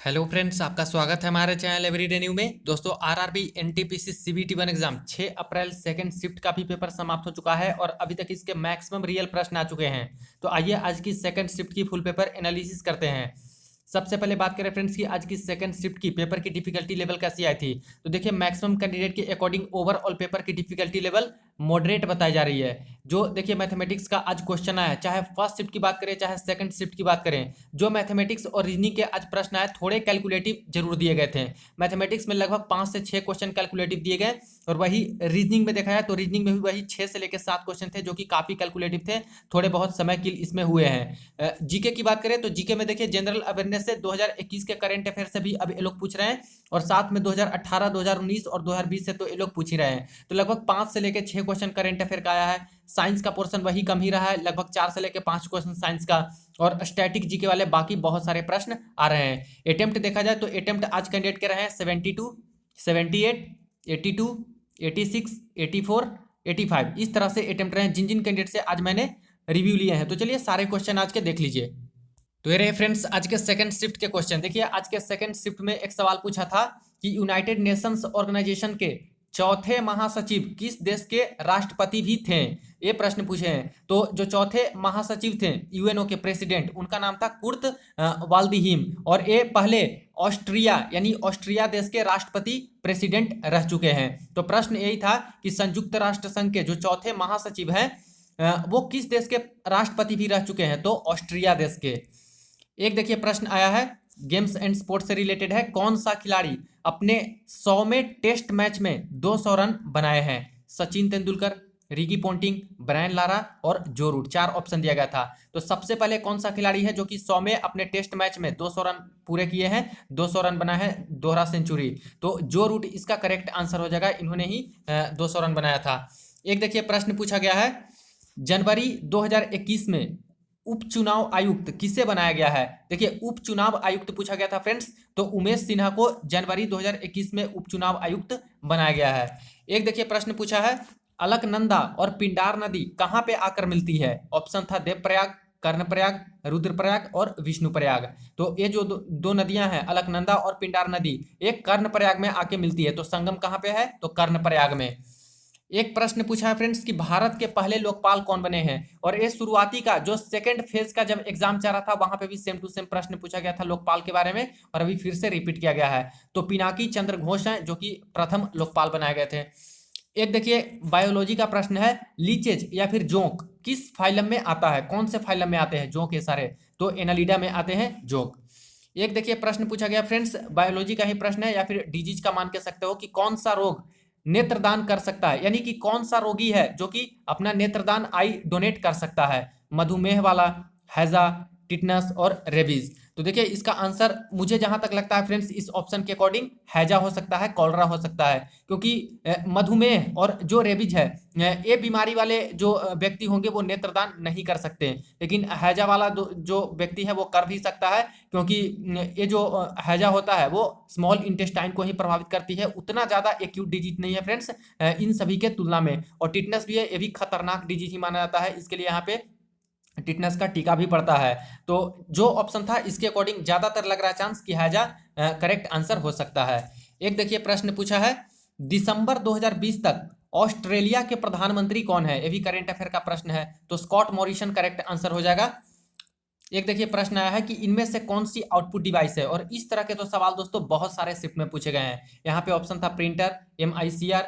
Hello friends, आपका स्वागत है हमारे चैनल एवरीडे न्यू में। दोस्तों, आरआरबी एनटीपीसी सीबीटी 1 एग्जाम 6 अप्रैल सेकंड शिफ्ट का भी पेपर समाप्त हो चुका है और अभी तक इसके मैक्सिमम रियल प्रश्न आ चुके हैं। तो आइए आज की सेकंड शिफ्ट की फुल पेपर एनालिसिस करते हैं। सबसे पहले बात करें फ्रेंड्स की आज की सेकंड शिफ्ट की पेपर की डिफिकल्टी लेवल कैसी आई थी। तो देखिए, मैक्सिमम कैंडिडेट के अकॉर्डिंग ओवरऑल पेपर की डिफिकल्टी लेवल मॉडरेट बताई जा रही है। जो देखिए मैथमेटिक्स का आज क्वेश्चन आया, चाहे फर्स्ट शिफ्ट की बात करें चाहे सेकंड शिफ्ट की बात करें, जो मैथमेटिक्स और रीजनिंग के आज प्रश्न आए थोड़े कैलकुलेटिव जरूर दिए गए थे। मैथमेटिक्स में लगभग 5 से 6 क्वेश्चन कैलकुलेटिव दिए गए और वही रीजनिंग में देखा जाए तो रीजनिंग में भी वही 6 से लेकर 7 क्वेश्चन थे जो कि काफी कैलकुलेटिव थे, थोड़े बहुत समय किल इसमें हुए हैं। जीके की बात करें तो जीके में देखिए जनरल अवेयरनेस से 2021 के करंट अफेयर से भी अब ये लोग पूछ रहे हैं और साथ में 2018, 2019 और 2020 से तो ये लोग पूछ ही रहे हैं। तो लगभग 5 से लेकर 6 क्वेश्चन करंट अफेयर का आया है। साइंस का पोर्शन वही कम ही रहा है, लगभग 4 से लेकर 5 क्वेश्चन साइंस का और स्टैटिक जीके वाले बाकी बहुत सारे प्रश्न आ रहे हैं। अटेम्प्ट देखा जाए तो अटेम्प्ट आज कैंडिडेट के रहे हैं 72, 78, 82, 86, 84, 85, इस तरह से अटेम्प्ट रहे हैं जिन जिन कैंडिडेट से आज मैंने रिव्यू लिए हैं। तो चलिए सारे क्वेश्चन आज के देख लीजिए। तो ये रहे फ्रेंड्स आज के सेकंड शिफ्ट के क्वेश्चन। देखिए, आज के सेकंड शिफ्ट में एक सवाल पूछा था कि यूनाइटेड नेशंस ऑर्गेनाइजेशन के चौथे महासचिव किस देश के राष्ट्रपति भी थे। ये प्रश्न पूछे हैं। तो जो चौथे महासचिव थे यूएनओ के प्रेसिडेंट, उनका नाम था कुर्ट वाल्दीहिम और ये पहले ऑस्ट्रिया यानी ऑस्ट्रिया देश के राष्ट्रपति प्रेसिडेंट रह चुके हैं। तो प्रश्न यही था कि संयुक्त राष्ट्र संघ के जो चौथे महासचिव हैं वो किस देश के राष्ट्रपति भी रह चुके हैं। तो ऑस्ट्रिया देश के। एक देखिए प्रश्न आया है, गेम्स एंड स्पोर्ट्स से रिलेटेड है। कौन सा खिलाड़ी अपने 100वें टेस्ट मैच में 200 रन बनाए हैं। Sachin Tendulkar, Ricky Ponting, Brian Lara और जो रूट, 4 ऑप्शन दिया गया था। तो सबसे पहले कौन सा खिलाड़ी है जो कि 100वें अपने टेस्ट मैच में 200 रन पूरे किए हैं, 200 रन बना है, दोहरा सेंचुरी। तो जो रूट इसका करेक्ट आंसर हो जाएगा, इन्होंने ही 200 रन बनाया था। एक देखिए प्रश्न पूछा गया है, जनवरी 2021 में उपचुनाव आयुक्त किसे बनाया गया है। देखिए, उपचुनाव आयुक्त पूछा गया था फ्रेंड्स, तो उमेश सिन्हा को जनवरी 2021 में उपचुनाव आयुक्त बनाया गया है। एक देखिए प्रश्न पूछा है, अलकनंदा और पिंडार नदी कहां पे आकर मिलती है। ऑप्शन था देवप्रयाग, कर्णप्रयाग, रुद्रप्रयाग और विष्णुप्रयाग। तो ये जो दो नदियां हैं अलकनंदा और पिंडार नदी, एक कर्णप्रयाग में आके मिलती है। तो संगम कहां पे है, तो कर्णप्रयाग में। एक प्रश्न पूछा है फ्रेंड्स कि भारत के पहले लोकपाल कौन बने हैं। और ये शुरुआती का जो सेकंड फेज का जब एग्जाम चल रहा था वहां पे भी सेम टू सेम प्रश्न पूछा गया था लोकपाल के बारे में और अभी फिर से रिपीट किया गया है। तो पिनाकी चंद्र घोष हैं जो कि प्रथम लोकपाल बनाए गए थे। एक देखिए बायोलॉजी का प्रश्न है, लीचेज या फिर जोंक किस फाइलम में आता है। कौन से फाइलम में आते हैं जोंक ये सारे, तो एनालिडा में आते हैं जोंक। एक देखिए प्रश्न पूछा गया फ्रेंड्स, बायोलॉजी का ही प्रश्न है या फिर डिजीज का मान के सकते हो कि कौन सा रोग नेत्रदान कर सकता है, यानी कि कौन सा रोगी है जो कि अपना नेत्रदान आई डोनेट कर सकता है। मधुमेह वाला, हैजा, टिटनस और रेबीज। तो देखिए इसका आंसर मुझे जहां तक लगता है फ्रेंड्स इस ऑप्शन के अकॉर्डिंग हैजा हो सकता है, कॉलरा हो सकता है, क्योंकि मधुमेह और जो रेबीज है ये बीमारी वाले जो व्यक्ति होंगे वो नेत्रदान नहीं कर सकते, लेकिन हैजा वाला जो व्यक्ति है वो कर भी सकता है, क्योंकि ये जो हैजा होता है वो स्मॉल इंटेस्टाइन को ही प्रभावित करती है, उतना ज्यादा एक्यूट डिजीज नहीं है फ्रेंड्स इन सभी के तुलना में। और टिटनस भी है, ये भी खतरनाक डिजीज ही माना जाता है, इसके लिए यहाँ पे टिटनस का टीका भी पड़ता है। तो जो ऑप्शन था इसके अकॉर्डिंग ज्यादातर लग रहा है चांस कि हैजा करेक्ट आंसर हो सकता है। एक देखिए प्रश्न पूछा है, दिसंबर 2020 तक ऑस्ट्रेलिया के प्रधानमंत्री कौन है। ये भी करेंट अफेयर का प्रश्न है, तो स्कॉट मॉरिसन करेक्ट आंसर हो जाएगा। एक देखिए प्रश्न आया है कि इनमें से कौन सी आउटपुट डिवाइस है। और इस तरह के तो सवाल दोस्तों बहुत सारे शिफ्ट में पूछे गए हैं। यहाँ पे ऑप्शन था प्रिंटर, MICR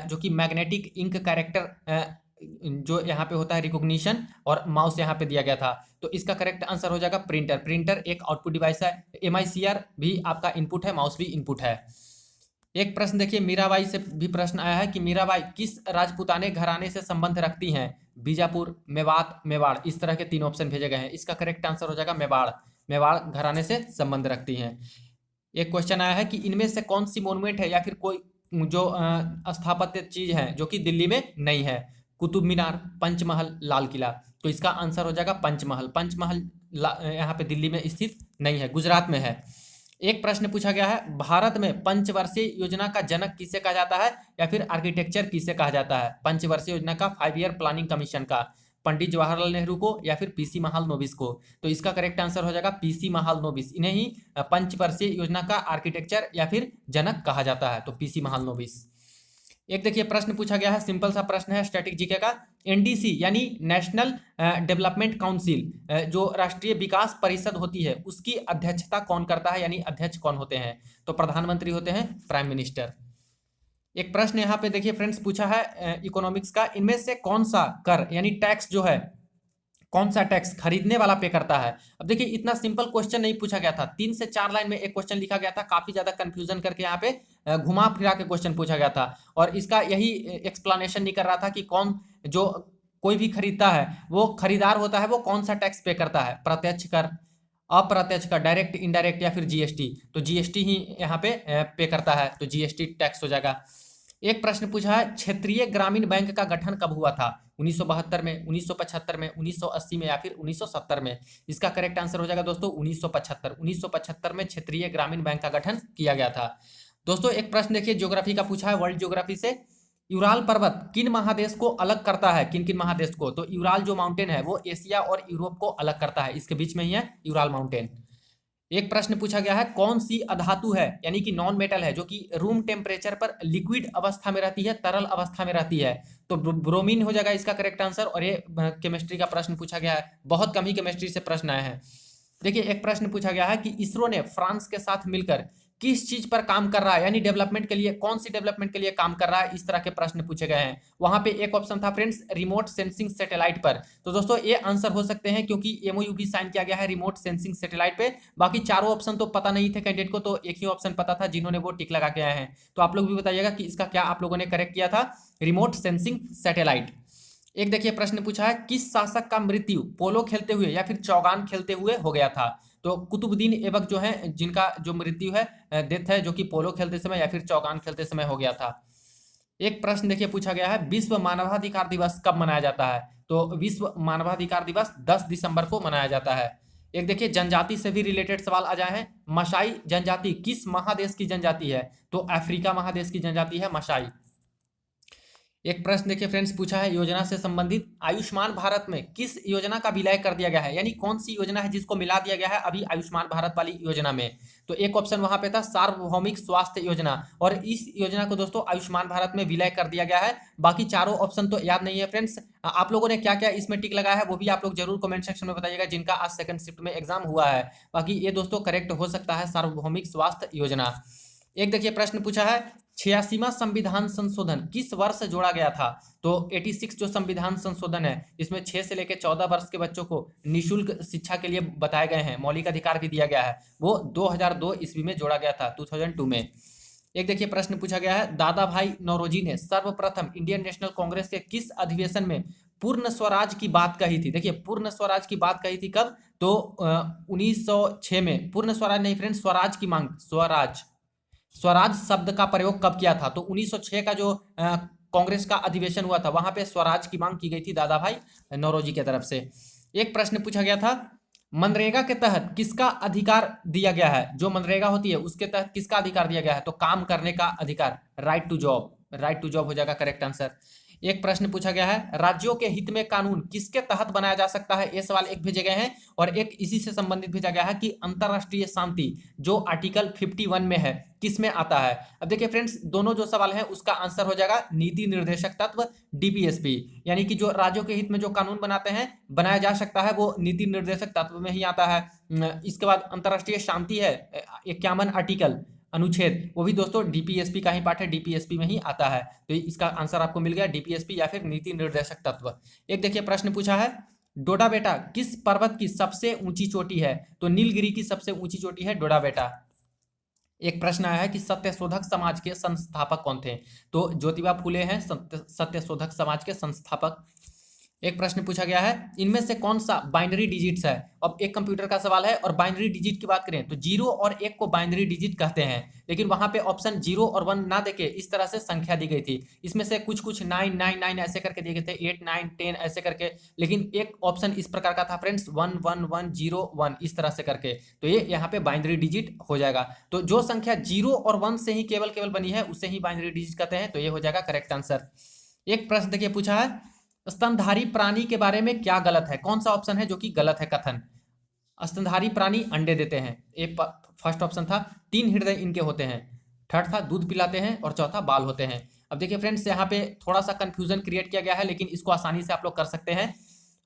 जो कि मैग्नेटिक इंक कैरेक्टर जो यहाँ पे होता है रिकॉग्निशन, और माउस यहाँ पे दिया गया था। तो इसका करेक्ट आंसर हो जाएगा प्रिंटर। प्रिंटर एक आउटपुट डिवाइस है, MICR भी आपका इनपुट है, माउस भी इनपुट है। एक प्रश्न देखिए मीराबाई से भी प्रश्न आया है कि मीराबाई किस राजपूताने घराने से संबंध रखती हैं। बीजापुर, मेवात, मेवाड़, इस तरह के 3 ऑप्शन भेजे गए हैं। इसका करेक्ट आंसर हो जाएगा मेवाड़। मेवाड़ घराने से संबंध रखती हैं। एक क्वेश्चन आया है कि इनमें से कौन सी मोन्यूमेंट है या फिर कोई जो स्थापत्य चीज है जो कि दिल्ली में नहीं है। कुतुब मीनार, पंचमहल, लाल किला। तो इसका आंसर हो जाएगा पंचमहल। पंचमहल यहाँ पे दिल्ली में स्थित नहीं है, गुजरात में है। एक प्रश्न पूछा गया है, भारत में पंचवर्षीय योजना का जनक किसे कहा जाता है या फिर आर्किटेक्चर किसे कहा जाता है। पंचवर्षीय योजना का 5 ईयर प्लानिंग कमीशन का। पंडित जवाहरलाल नेहरू को या फिर पीसी महालनोबिस को? तो इसका करेक्ट आंसर हो जाएगा पीसी महालनोबिस। इन्हें ही पंचवर्षीय योजना का आर्किटेक्चर या फिर जनक कहा जाता है, तो पीसी महालनोबिस। एक देखिए प्रश्न पूछा गया है, सिंपल सा प्रश्न है स्टैटिक जीके का। एनडीसी यानी नेशनल डेवलपमेंट काउंसिल, जो राष्ट्रीय विकास परिषद होती है, उसकी अध्यक्षता कौन करता है, यानी अध्यक्ष कौन होते हैं? तो प्रधानमंत्री होते हैं, प्राइम मिनिस्टर। एक प्रश्न यहाँ पे देखिए फ्रेंड्स पूछा है इकोनॉमिक्स का, इनमें से कौन सा कर यानी टैक्स जो है, कौन सा टैक्स खरीदने वाला पे करता है? अब देखिए इतना सिंपल क्वेश्चन नहीं पूछा गया था, 3 से 4 लाइन में एक क्वेश्चन लिखा गया था, काफी ज्यादा कंफ्यूजन करके यहाँ पे घुमा फिरा के क्वेश्चन पूछा गया था, और इसका यही एक्सप्लेनेशन नहीं कर रहा था कि कौन, जो कोई भी खरीदता है वो खरीदार होता है, वो कौन सा टैक्स पे करता है, प्रत्यक्ष कर, अप्रत्यक्ष कर, डायरेक्ट, इनडायरेक्ट या फिर जीएसटी? तो जीएसटी ही यहाँ पे करता है, तो जीएसटी टैक्स हो जाएगा। एक प्रश्न पूछा है, क्षेत्रीय ग्रामीण बैंक का गठन कब हुआ था? 1972 में, 1975 में, 1980 में या फिर 1970 में? इसका करेक्ट आंसर हो जाएगा दोस्तों 1975। 1975 में क्षेत्रीय ग्रामीण बैंक का गठन किया गया था। दोस्तों एक प्रश्न देखिए ज्योग्राफी का पूछा है, वर्ल्ड ज्योग्राफी से। यूराल पर्वत किन महादेश को अलग करता है, किन किन महादेश को? तो यूराल जो माउंटेन है वो एशिया और यूरोप को अलग करता है, इसके बीच में ही है यूराल माउंटेन। एक प्रश्न पूछा गया है, कौन सी अधातु है यानी कि नॉन मेटल है जो कि रूम टेम्परेचर पर लिक्विड अवस्था में रहती है, तरल अवस्था में रहती है? तो ब्रोमीन हो जाएगा इसका करेक्ट आंसर। और ये केमिस्ट्री का प्रश्न पूछा गया है, बहुत कम ही केमिस्ट्री से प्रश्न आए हैं। देखिए एक प्रश्न पूछा गया है कि इसरो ने फ्रांस के साथ मिलकर किस चीज पर काम कर रहा है, यानी डेवलपमेंट के लिए, कौन सी डेवलपमेंट के लिए काम कर रहा है, इस तरह के प्रश्न पूछे गए हैं। वहां पे एक ऑप्शन था फ्रेंड्स रिमोट सेंसिंग सैटेलाइट पर, तो दोस्तों ये आंसर हो सकते हैं क्योंकि एमओयू भी साइन किया गया है रिमोट सेंसिंग सैटेलाइट पे। बाकी चारों ऑप्शन तो पता नहीं थे कैंडिडेट को, तो एक ही ऑप्शन पता था जिन्होंने वो टिक लगा के आए हैं। तो आप लोग भी बताइएगा कि इसका क्या आप लोगों ने करेक्ट किया था, रिमोट सेंसिंग सैटेलाइट। एक देखिए प्रश्न पूछा है, किस शासक का मृत्यु पोलो खेलते हुए या फिर चौगान खेलते हुए हो गया था? तो कुतुबुद्दीन ऐबक जो है, जिनका जो मृत्यु है, डेथ है, जो कि पोलो खेलते समय या फिर चौगान खेलते समय हो गया था। एक प्रश्न देखिए पूछा गया है, विश्व मानवाधिकार दिवस कब मनाया जाता है? तो विश्व मानवाधिकार दिवस 10 दिसंबर को मनाया जाता है। एक देखिए जनजाति से भी रिलेटेड सवाल आ जाए हैं, मसाई जनजाति किस महादेश की जनजाति है? तो अफ्रीका महादेश की जनजाति है मसाई। एक प्रश्न देखिए फ्रेंड्स पूछा है योजना से संबंधित, आयुष्मान भारत में किस योजना का विलय कर दिया गया है, यानी कौन सी योजना है जिसको मिला दिया गया है अभी आयुष्मान भारत वाली योजना में? तो एक ऑप्शन वहां पे था सार्वभौमिक स्वास्थ्य योजना, और इस योजना को दोस्तों आयुष्मान भारत में विलय कर दिया गया है। बाकी चारों ऑप्शन तो याद नहीं है फ्रेंड्स। आप लोगों ने क्या क्या इसमें टिक लगाया है वो भी आप लोग जरूर कमेंट सेक्शन में बताइएगा, जिनका आज सेकंड शिफ्ट में एग्जाम हुआ है। बाकी ये दोस्तों करेक्ट हो सकता है सार्वभौमिक स्वास्थ्य योजना। एक देखिए प्रश्न पूछा है, 86वां संविधान संशोधन किस वर्ष जोड़ा गया था? तो 86 जो संविधान संशोधन है, इसमें 6 से लेकर 14 वर्ष के बच्चों को निःशुल्क शिक्षा के लिए बताए गए हैं, मौलिक अधिकार भी दिया गया है, वो 2002 ईस्वी में जोड़ा गया था, 2002 में। एक देखिए प्रश्न पूछा गया है, दादा भाई नौरोजी ने सर्वप्रथम इंडियन नेशनल कांग्रेस के किस अधिवेशन में पूर्ण स्वराज की बात कही थी? देखिए पूर्ण स्वराज की बात कही थी कब? तो 1906 में। पूर्ण स्वराज नहीं फ्रेंड्स, स्वराज की मांग, स्वराज, स्वराज शब्द का प्रयोग कब किया था? तो 1906 का जो कांग्रेस का अधिवेशन हुआ था, वहां पे स्वराज की मांग की गई थी दादा भाई नौरोजी की तरफ से। एक प्रश्न पूछा गया था, मनरेगा के तहत किसका अधिकार दिया गया है? जो मनरेगा होती है उसके तहत किसका अधिकार दिया गया है? तो काम करने का अधिकार, right to job, right to job हो जाएगा करेक्ट आंसर। एक प्रश्न पूछा गया है, राज्यों के हित में कानून किसके तहत बनाया जा सकता है? ये सवाल एक भेजे गए हैं, और एक इसी से संबंधित भेजा गया है कि अंतरराष्ट्रीय शांति जो आर्टिकल 51 में है, किस में आता है? अब देखिए फ्रेंड्स दोनों जो सवाल है उसका आंसर हो जाएगा नीति निर्देशक तत्व, डीपीएसपी, यानी कि जो राज्यों के हित में जो कानून बनाते हैं, बनाया जा सकता है, वो नीति निर्देशक तत्व में ही आता है। इसके बाद अंतरराष्ट्रीय शांति है 51 आर्टिकल, अनुच्छेद, वो भी दोस्तों डीपीएसपी का ही पार्ट है, डीपीएसपी में ही आता है। तो इसका आंसर आपको मिल गया डीपीएसपी या फिर नीति निर्देशक तत्व। एक देखिए प्रश्न पूछा है, डोडा बेटा किस पर्वत की सबसे ऊंची चोटी है? तो नीलगिरी की सबसे ऊंची चोटी है डोडा बेटा। एक प्रश्न आया है कि सत्यशोधक समाज के संस्थापक कौन थे? तो ज्योतिबा फुले हैं सत्यशोधक समाज के संस्थापक। एक प्रश्न पूछा गया है, इनमें से कौन सा बाइनरी डिजिट्स है? अब एक कंप्यूटर का सवाल है और बाइनरी डिजिट की बात करें तो 0 और 1 को बाइनरी डिजिट कहते हैं, लेकिन वहां पे ऑप्शन 0 और 1 ना देके इस तरह से संख्या दी गई थी। इसमें से कुछ 9 9 9 ऐसे करके दिए गए थे, 8 9 10 ऐसे करके, लेकिन एक ऑप्शन इस प्रकार का था फ्रेंड्स 1 1 1 0 1 इस तरह से करके, तो ये यहाँ पे बाइनरी डिजिट हो जाएगा। तो जो संख्या 0 और 1 से ही केवल बनी है उसे ही बाइनरी डिजिट कहते हैं, तो ये हो जाएगा करेक्ट आंसर। एक प्रश्न देखिए पूछा है, स्तनधारी प्राणी के बारे में क्या गलत है? कौन सा ऑप्शन है जो कि गलत है कथन? स्तनधारी प्राणी अंडे देते हैं, फर्स्ट ऑप्शन था। 3 हृदय इनके होते हैं। थर्ड था दूध पिलाते हैं, और चौथा बाल होते हैं। अब देखिए फ्रेंड्स, यहाँ पे थोड़ा सा कंफ्यूजन क्रिएट किया गया है, लेकिन इसको आसानी से आप लोग कर सकते हैं।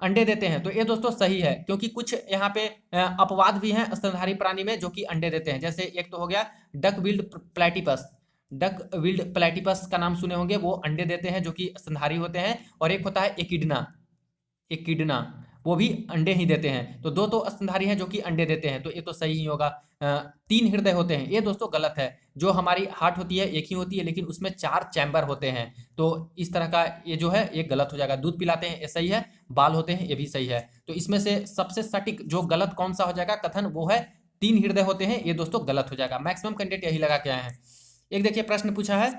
अंडे देते हैं, तो ये दोस्तों सही है, क्योंकि कुछ यहाँ पे अपवाद भी हैं स्तनधारी प्राणी में जो कि अंडे देते हैं। जैसे एक तो हो गया duck billed platypus. Duck billed platypus का नाम सुने होंगे, वो अंडे देते हैं जो कि स्तनधारी होते हैं। और एक होता है एकिडना, एकिडना, वो भी अंडे ही देते हैं। तो दो तो स्तनधारी हैं जो कि अंडे देते हैं, तो ये तो सही ही होगा। 3 हृदय होते हैं, ये दोस्तों गलत है। जो हमारी हार्ट होती है एक ही होती है, लेकिन उसमें 4 चैम्बर होते हैं। तो इस तरह का ये जो है ये गलत हो जाएगा। दूध पिलाते हैं ये सही है, बाल होते हैं ये भी सही है। तो इसमें से सबसे सटीक जो गलत कौन सा हो जाएगा कथन, वो है 3 हृदय होते हैं, ये दोस्तों गलत हो जाएगा। मैक्सिमम कैंडिडेट यही लगा के आए हैं। एक देखिए प्रश्न पूछा है,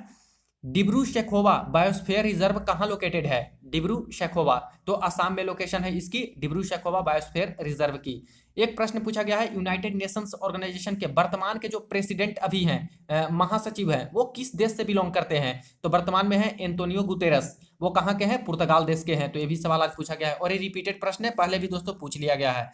डिब्रू सैखोवा बायोस्फीयर रिजर्व कहाँ लोकेटेड है? डिब्रू सैखोवा, तो असम में लोकेशन है इसकी डिब्रू सैखोवा बायोस्फीयर रिजर्व की। एक प्रश्न पूछा गया है, यूनाइटेड नेशंस ऑर्गेनाइजेशन के वर्तमान के जो प्रेसिडेंट अभी हैं, महासचिव हैं, वो किस देश से बिलोंग करते हैं? तो वर्तमान में है एंटोनियो गुतेरस, वो कहाँ के हैं? पुर्तगाल देश के हैं। तो ये भी सवाल आज पूछा गया है, और ये रिपीटेड प्रश्न है, पहले भी दोस्तों पूछ लिया गया है।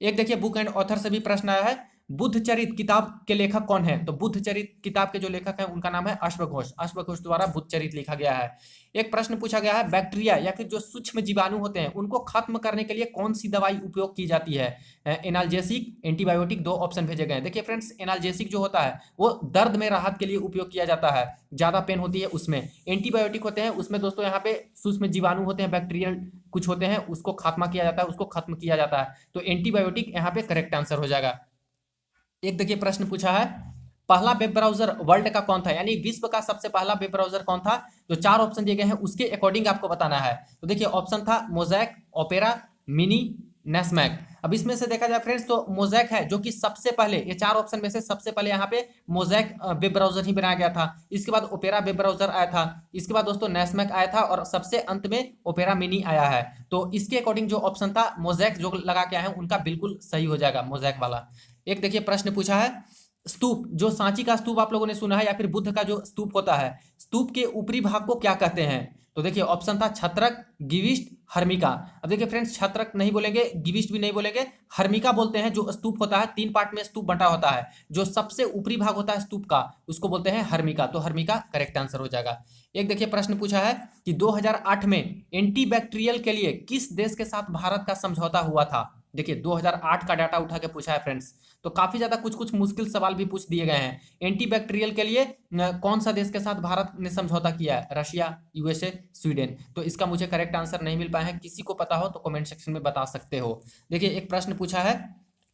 एक देखिए बुक एंड ऑथर से भी प्रश्न आया है, बुद्ध चरित किताब के लेखक कौन है? तो बुद्ध चरित किताब के जो लेखक हैं उनका नाम है अश्वघोष। अश्वघोष द्वारा बुद्ध चरित लिखा गया है। एक प्रश्न पूछा गया है, बैक्टीरिया या फिर जो सूक्ष्म जीवाणु होते हैं उनको खत्म करने के लिए कौन सी दवाई उपयोग की जाती है? एनाल्जेसिक, एंटीबायोटिक, 2 ऑप्शन भेजे गए हैं। देखिए फ्रेंड्स, एनाल्जेसिक जो होता है वो दर्द में राहत के लिए उपयोग किया जाता है, ज्यादा पेन होती है उसमें। एंटीबायोटिक होते हैं उसमें दोस्तों यहाँ पे सूक्ष्म जीवाणु होते हैं, बैक्टीरियल कुछ होते हैं, उसको खात्मा किया जाता है, उसको खत्म किया जाता है। तो एंटीबायोटिक यहाँ पे करेक्ट आंसर हो जाएगा। एक देखिए प्रश्न पूछा है, पहला वेब ब्राउजर वर्ल्ड का कौन था, यानी विश्व का सबसे पहला वेब ब्राउजर कौन था? जो 4 ऑप्शन दिए गए हैं उसके अकॉर्डिंग आपको बताना है। तो देखिए ऑप्शन था मोजैक, ओपेरा, मिनी, नेस्मैक। अब इसमें से देखा जाए फ्रेंड्स, तो मोजैक है जो कि सबसे पहले, ये 4 ऑप्शन में से सबसे पहले यहाँ पे मोजैक वेब ब्राउजर ही बनाया गया था। इसके बाद ओपेरा वेब ब्राउजर आया था, इसके बाद दोस्तों नेस्मैक आया था, और सबसे अंत में ओपेरा मिनी आया है। तो इसके अकॉर्डिंग जो ऑप्शन था मोजैक जो लगा के आए हैं उनका बिल्कुल सही हो जाएगा, मोजैक वाला। एक देखिए प्रश्न पूछा है, स्तूप, जो सांची का स्तूप आप लोगों ने सुना है, या फिर बुद्ध का जो स्तूप होता है, स्तूप के ऊपरी भाग को क्या कहते हैं? तो देखिए ऑप्शन था छत्रक, गिविष्ट, हर्मिका। अब देखिए फ्रेंड्स, छत्रक नहीं बोलेंगे, गिविष्ट भी नहीं बोलेंगे, हर्मिका बोलते हैं। जो स्तूप होता है 3 पार्ट में स्तूप बंटा होता है, जो सबसे ऊपरी भाग होता है स्तूप का उसको बोलते हैं हर्मिका। तो हर्मिका करेक्ट आंसर हो जाएगा। एक देखिए प्रश्न पूछा है कि 2008 में एंटीबैक्टीरियल के लिए किस देश के साथ भारत का समझौता हुआ था? देखिए 2008 का डाटा उठा के पूछा है फ्रेंड्स, तो काफी ज्यादा कुछ कुछ मुश्किल सवाल भी पूछ दिए गए हैं। एंटीबैक्टीरियल के लिए कौन सा देश के साथ भारत ने समझौता किया है? Russia, USA, Sweden. तो इसका मुझे करेक्ट आंसर नहीं मिल पाया है, किसी को पता हो तो कमेंट सेक्शन में बता सकते हो। देखिए एक प्रश्न पूछा है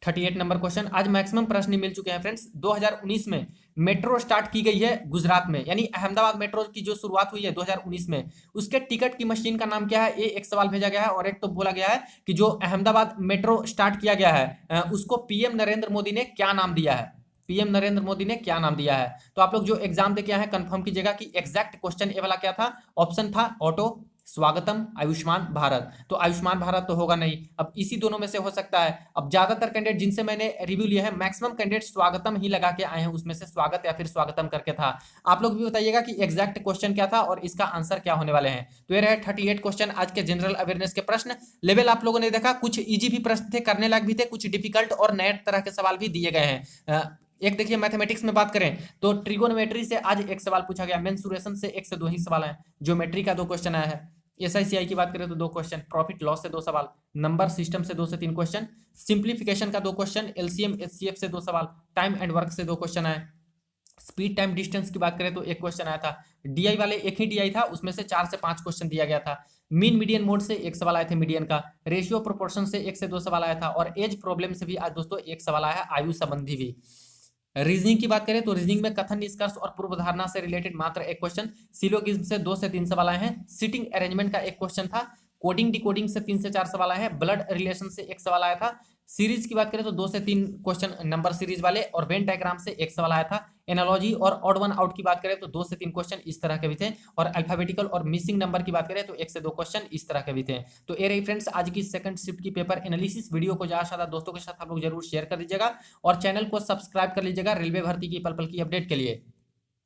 38 नंबर क्वेश्चन, आज मैक्सिमम प्रश्न मिल चुके हैं फ्रेंड्स। 2019 में मेट्रो स्टार्ट की गई है गुजरात में, यानी अहमदाबाद मेट्रो की जो शुरुआत हुई है 2019 में, उसके टिकट की मशीन का नाम क्या है? ये एक सवाल भेजा गया है। और एक तो बोला गया है कि जो अहमदाबाद मेट्रो स्टार्ट किया गया है उसको पीएम नरेंद्र मोदी ने क्या नाम दिया है? पीएम नरेंद्र मोदी ने क्या नाम दिया है? तो आप लोग जो एग्जाम दे के आए हैं कंफर्म कीजिएगा कि एग्जैक्ट क्वेश्चन ये वाला क्या था। ऑप्शन था ऑटो, स्वागतम, आयुष्मान भारत। तो आयुष्मान भारत तो होगा नहीं, अब इसी दोनों में से हो सकता है। अब ज्यादातर कैंडिडेट जिनसे मैंने रिव्यू लिया है, मैक्सिमम कैंडिडेट स्वागतम ही लगा के आए हैं, उसमें से स्वागत या फिर स्वागतम करके था। आप लोग भी बताइएगा कि एग्जैक्ट क्वेश्चन क्या था और इसका आंसर क्या होने वाले हैं। तो ये रहे 38 क्वेश्चन आज के जनरल अवेयरनेस के प्रश्न। लेवल आप लोगों ने देखा, कुछ इजी भी प्रश्न थे, करने लायक भी थे, कुछ डिफिकल्ट और नए तरह के सवाल भी दिए गए हैं। एक देखिए मैथमेटिक्स में बात करें तो ट्रिगोनोमेट्री से आज एक सवाल पूछा गया, मेंसुरेशन से 1 से 2 ही सवाल हैं, ज्योमेट्री का 2 क्वेश्चन आया है, एसआईसीआई की बात करें तो 2 क्वेश्चन, प्रॉफिट लॉस से 2 सवाल, नंबर सिस्टम से 2 से 3 क्वेश्चन, सिंप्लीफिकेशन का 2 क्वेश्चन, एलसीएम एचसीएफ से 2 सवाल, टाइम एंड वर्क से 2 क्वेश्चन आए। स्पीड टाइम डिस्टेंस की बात करें तो 1 क्वेश्चन आया था, डीआई वाले एक ही डीआई था, उसमें से 4 से 5 क्वेश्चन दिया गया था। मीन मीडियन मोड से 1 सवाल आए थे मीडियन का, रेशियो प्रोपोर्शन से 1 से 2 सवाल आया था, और एज प्रॉब्लम से भी आज दोस्तों 1 सवाल आया है, आयु संबंधी भी। रीजनिंग की बात करें तो रीजनिंग में कथन, निष्कर्ष और पूर्व धारणा से रिलेटेड मात्र 1 क्वेश्चन, सिलोगिज्म से 2 से 3 सवाल आए हैं, सिटिंग अरेंजमेंट का 1 क्वेश्चन था, कोडिंग डिकोडिंग से 3 से 4 सवाल आए हैं, ब्लड रिलेशन से 1 सवाल आया था, सीरीज की बात करें तो 2 से 3 क्वेश्चन नंबर सीरीज वाले, और वेन डायग्राम से 1 सवाल आया था, एनालॉजी और ऑड वन आउट की बात करें तो 2 से 3 क्वेश्चन इस तरह के भी थे, और अल्फाबेटिकल और मिसिंग नंबर की बात करें तो 1 से 2 क्वेश्चन इस तरह के भी थे। तो ये रही फ्रेंड्स आज की सेकंड शिफ्ट की पेपर एनालिसिस। वीडियो को ज्यादा से ज्यादा दोस्तों के साथ आप लोग जरूर शेयर कर दीजिएगा, और चैनल को सब्सक्राइब कर लीजिएगा रेलवे भर्ती की पल पल की अपडेट के लिए।